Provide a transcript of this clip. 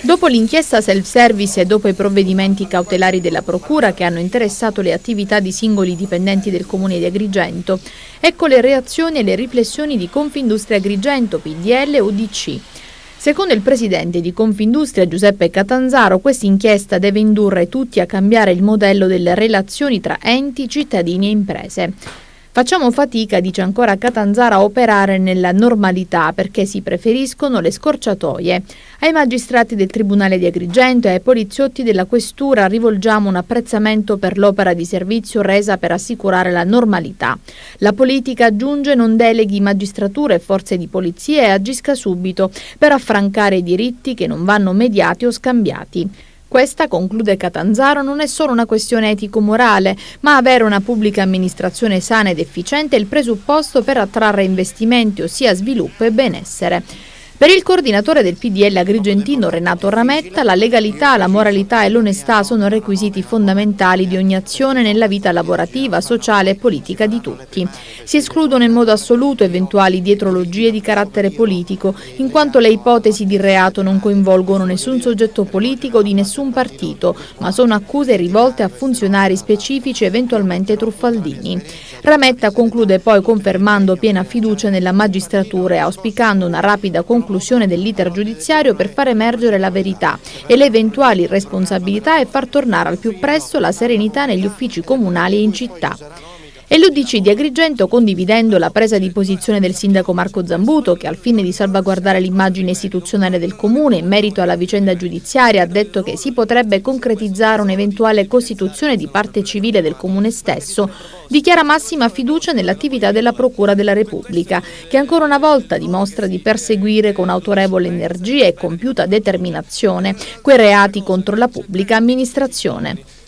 Dopo l'inchiesta self-service e dopo i provvedimenti cautelari della Procura che hanno interessato le attività di singoli dipendenti del Comune di Agrigento, ecco le reazioni e le riflessioni di Confindustria Agrigento, PDL e UDC. Secondo il presidente di Confindustria Giuseppe Catanzaro, questa inchiesta deve indurre tutti a cambiare il modello delle relazioni tra enti, cittadini e imprese. Facciamo fatica, dice ancora Catanzaro, a operare nella normalità perché si preferiscono le scorciatoie. Ai magistrati del Tribunale di Agrigento e ai poliziotti della Questura rivolgiamo un apprezzamento per l'opera di servizio resa per assicurare la normalità. La politica, aggiunge, non deleghi magistratura e forze di polizia e agisca subito per affrancare i diritti che non vanno mediati o scambiati. Questa, conclude Catanzaro, non è solo una questione etico-morale, ma avere una pubblica amministrazione sana ed efficiente è il presupposto per attrarre investimenti, ossia sviluppo e benessere. Per il coordinatore del PDL agrigentino Renato Rametta, la legalità, la moralità e l'onestà sono requisiti fondamentali di ogni azione nella vita lavorativa, sociale e politica di tutti. Si escludono in modo assoluto eventuali dietrologie di carattere politico, in quanto le ipotesi di reato non coinvolgono nessun soggetto politico di nessun partito, ma sono accuse rivolte a funzionari specifici eventualmente truffaldini. Rametta conclude poi confermando piena fiducia nella magistratura e auspicando una rapida conclusione dell'iter giudiziario per far emergere la verità e le eventuali responsabilità e far tornare al più presto la serenità negli uffici comunali e in città. E l'UDC di Agrigento, condividendo la presa di posizione del sindaco Marco Zambuto, che al fine di salvaguardare l'immagine istituzionale del comune in merito alla vicenda giudiziaria ha detto che si potrebbe concretizzare un'eventuale costituzione di parte civile del comune stesso, dichiara massima fiducia nell'attività della Procura della Repubblica, che ancora una volta dimostra di perseguire con autorevole energia e compiuta determinazione quei reati contro la pubblica amministrazione.